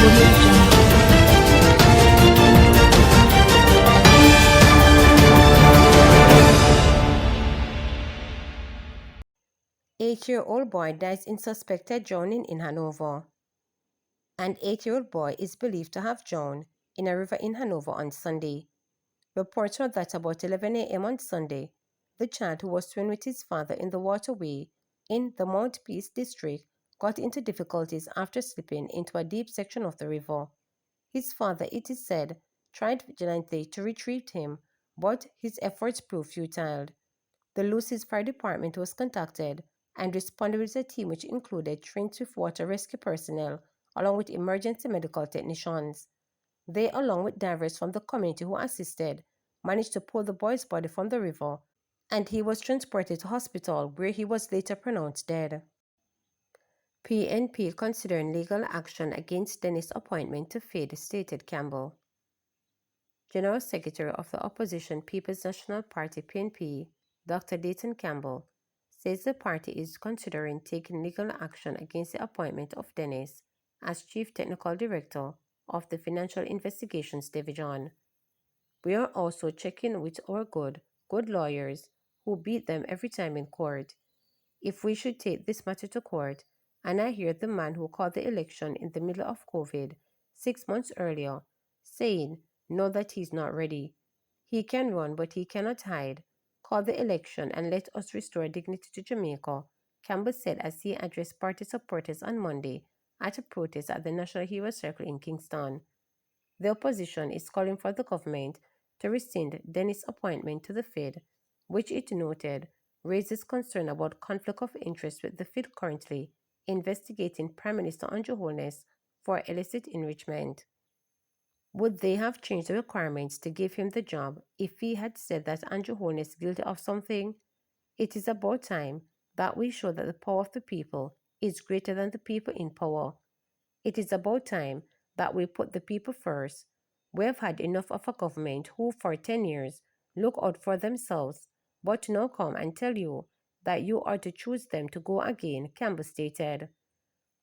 Audio Jungle. 8-year-old boy dies in suspected drowning in Hanover. An 8-year-old boy is believed to have drowned in a river in Hanover on Sunday. Reports are that about 11 a.m. on Sunday, the child who was swimming with his father in the waterway in the Mount Peace district got into difficulties after slipping into a deep section of the river. His father, it is said, tried vigilantly to retrieve him, but his efforts proved futile. The Lucy's Fire Department was contacted and responded with a team which included trained swiftwater rescue personnel along with emergency medical technicians. They, along with divers from the community who assisted, managed to pull the boy's body from the river, and he was transported to hospital where he was later pronounced dead. PNP considering legal action against Dennis' appointment to FID, stated Campbell. General Secretary of the opposition People's National Party (PNP), Dr. Dayton Campbell, says the party is considering taking legal action against the appointment of Dennis as Chief Technical Director of the Financial Investigations Division. We are also checking with our good lawyers who beat them every time in court. If we should take this matter to court, and I hear the man who called the election in the middle of COVID 6 months earlier saying no, that he's not ready. He can run, but he cannot hide. Call the election and let us restore dignity to Jamaica, Campbell said as he addressed party supporters on Monday at a protest at the National Hero Circle in Kingston. The opposition is calling for the government to rescind Dennis' appointment to the Fed, which it noted raises concern about conflict of interest with the Fed currently investigating Prime Minister Andrew Holness for illicit enrichment. Would they have changed the requirements to give him the job if he had said that Andrew Holness is guilty of something? It is about time that we show that the power of the people is greater than the people in power. It is about time that we put the people first. We have had enough of a government who for 10 years look out for themselves, but now come and tell you that you are to choose them to go again, Campbell stated.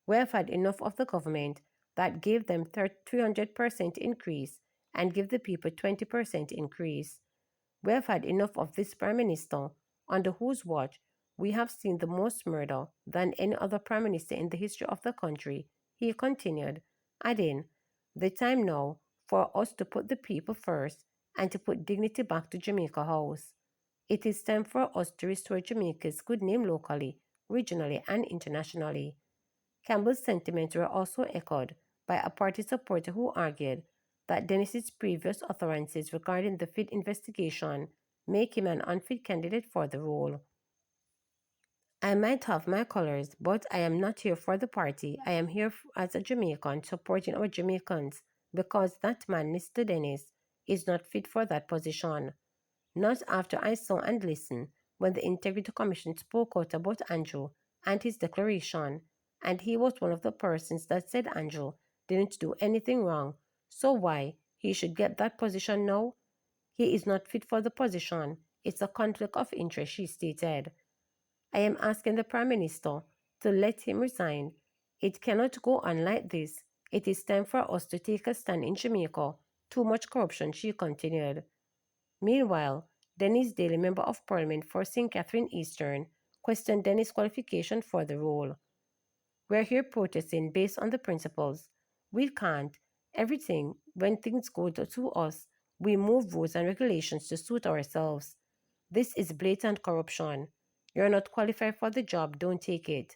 We have had enough of the government that gave them 300% increase and give the people 20% increase. We have had enough of this Prime Minister, under whose watch we have seen the most murder than any other Prime Minister in the history of the country, he continued, adding, the time now for us to put the people first and to put dignity back to Jamaica House. It is time for us to restore Jamaica's good name locally, regionally, and internationally. Campbell's sentiments were also echoed by a party supporter who argued that Dennis's previous utterances regarding the FID investigation make him an unfit candidate for the role. I might have my colors, but I am not here for the party. I am here as a Jamaican supporting our Jamaicans because that man, Mr. Dennis, is not fit for that position. Not after I saw and listened when the Integrity Commission spoke out about Andrew and his declaration, and he was one of the persons that said Andrew didn't do anything wrong, so why he should get that position now? He is not fit for the position. It's a conflict of interest, she stated. I am asking the Prime Minister to let him resign. It cannot go on like this. It is time for us to take a stand in Jamaica. Too much corruption, she continued. Meanwhile, Dennis Daly, Member of Parliament for St. Catherine Eastern, questioned Dennis' qualification for the role. We're here protesting based on the principles. We can't. Everything, when things go to us, we move rules and regulations to suit ourselves. This is blatant corruption. You're not qualified for the job, don't take it.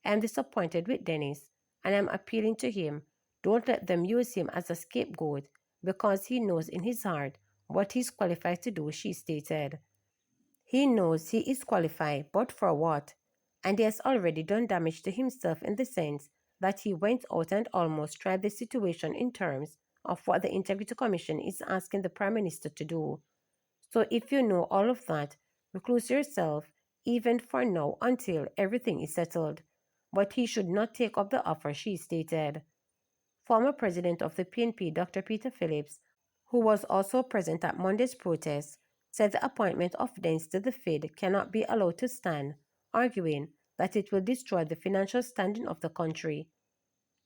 I am disappointed with Dennis, and I'm appealing to him. Don't let them use him as a scapegoat because he knows in his heart what he's qualified to do, she stated. He knows he is qualified, but for what? And he has already done damage to himself in the sense that he went out and almost tried the situation in terms of what the Integrity Commission is asking the Prime Minister to do. So if you know all of that, recluse yourself, even for now, until everything is settled. But he should not take up the offer, she stated. Former President of the PNP, Dr. Peter Phillips, who was also present at Monday's protest, said the appointment of Dens to the Fed cannot be allowed to stand, arguing that it will destroy the financial standing of the country.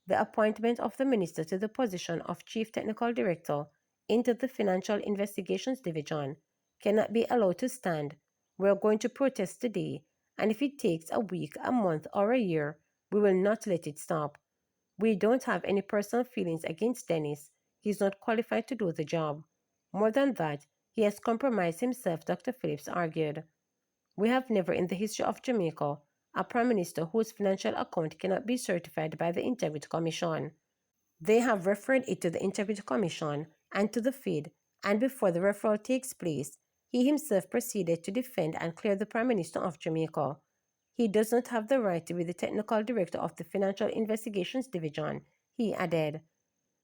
The appointment of the minister to the position of Chief Technical Director into the Financial Investigations Division cannot be allowed to stand. We are going to protest today, and if it takes a week, a month, or a year, we will not let it stop. We don't have any personal feelings against Dennis. He's not qualified to do the job. More than that, he has compromised himself, Dr. Phillips argued. We have never in the history of Jamaica a prime minister whose financial account cannot be certified by the Integrity Commission. They have referred it to the Integrity Commission and to the Fed, and before the referral takes place, he himself proceeded to defend and clear the Prime Minister of Jamaica. He does not have the right to be the technical director of the Financial Investigations Division, he added.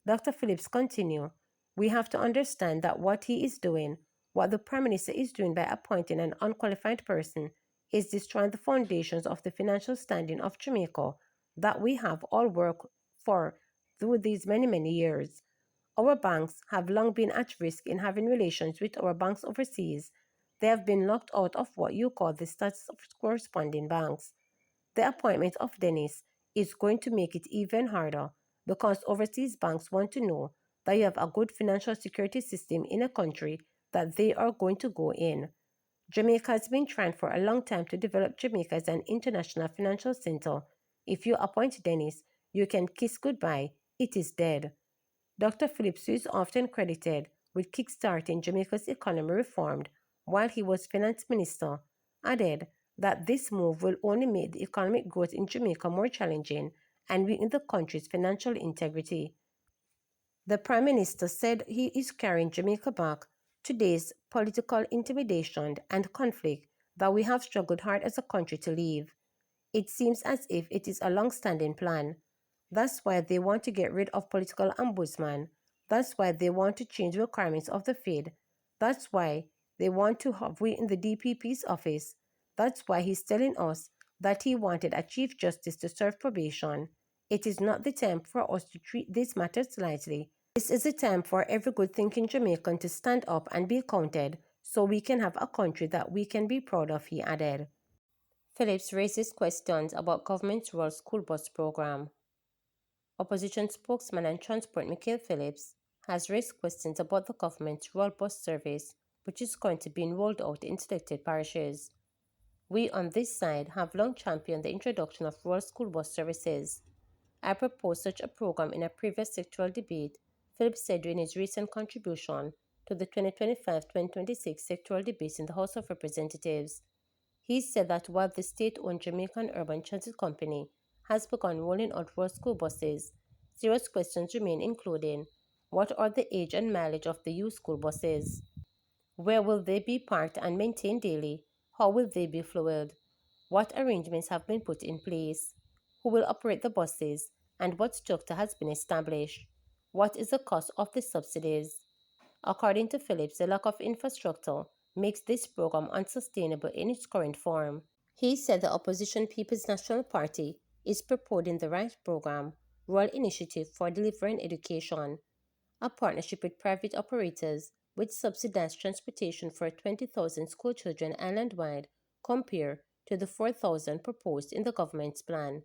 Dr. Phillips continued, we have to understand that what he is doing, what the Prime Minister is doing by appointing an unqualified person, is destroying the foundations of the financial standing of Jamaica that we have all worked for through these many, many years. Our banks have long been at risk in having relations with our banks overseas. They have been locked out of what you call the status of corresponding banks. The appointment of Dennis is going to make it even harder because overseas banks want to know that you have a good financial security system in a country that they are going to go in. Jamaica has been trying for a long time to develop Jamaica as an international financial center. If you appoint Dennis, you can kiss goodbye. It is dead. Dr. Phillips, who is often credited with kickstarting Jamaica's economy reform while he was finance minister, added that this move will only make the economic growth in Jamaica more challenging and weaken the country's financial integrity. The Prime Minister said he is carrying Jamaica back to days political intimidation and conflict that we have struggled hard as a country to leave. It seems as if it is a long-standing plan. That's why they want to get rid of political ombudsman. That's why they want to change the requirements of the Fed. That's why they want to have we in the DPP's office. That's why he's telling us that he wanted a Chief Justice to serve probation. It is not the time for us to treat these matters lightly. This is the time for every good-thinking Jamaican to stand up and be counted so we can have a country that we can be proud of, he added. Phillips raises questions about government's rural school bus program. Opposition spokesman and transport Michael Phillips has raised questions about the government's rural bus service, which is currently being rolled out in selected parishes. We on this side have long championed the introduction of rural school bus services. I proposed such a program in a previous sectoral debate, Phillips said during his recent contribution to the 2025-2026 sectoral debates in the House of Representatives. He said that while the state-owned Jamaican Urban Transit Company has begun rolling out rural school buses, serious questions remain, including what are the age and mileage of the used school buses? Where will they be parked and maintained daily? How will they be fueled? What arrangements have been put in place? Who will operate the buses? And what structure has been established? What is the cost of the subsidies? According to Phillips, the lack of infrastructure makes this program unsustainable in its current form. He said the opposition People's National Party is proposing the right program, Rural Initiative for Delivering Education, a partnership with private operators with subsidized transportation for 20,000 schoolchildren island-wide compared to the 4,000 proposed in the government's plan.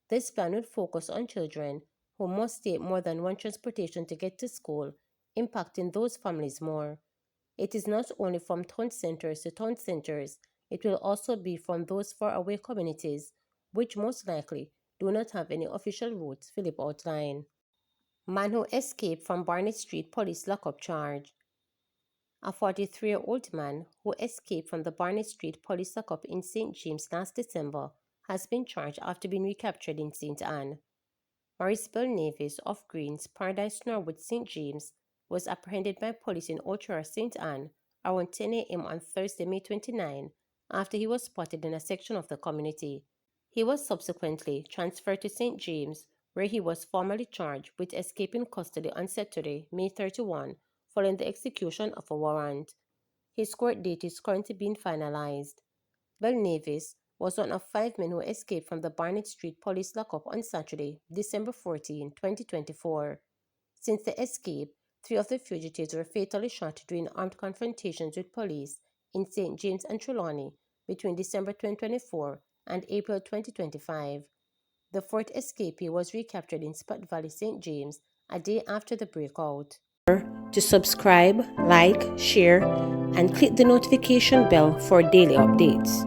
This plan will focus on children who must take more than one transportation to get to school, impacting those families more. It is not only from town centers to town centers, it will also be from those faraway communities, which most likely do not have any official routes, Philip outlined. Man who escaped from Barnett Street police lockup charge. A 43-year-old man who escaped from the Barnett Street police lockup in St. James last December has been charged after being recaptured in St. Anne. Maricel Nevis of Greens, Paradise Norwood, St. James, was apprehended by police in Ochoa, St. Anne, around 10 a.m. on Thursday, May 29, after he was spotted in a section of the community. He was subsequently transferred to St. James, where he was formally charged with escaping custody on Saturday, May 31, following the execution of a warrant. His court date is currently being finalized. Bell Nevis was one of 5 men who escaped from the Barnett Street police lockup on Saturday, December 14, 2024. Since the escape, 3 of the fugitives were fatally shot during armed confrontations with police in St. James and Trelawney between December 2024 and April 2025. The fourth escapee was recaptured in Spot Valley, St. James, a day after the breakout. To subscribe, like, share, and click the notification bell for daily updates.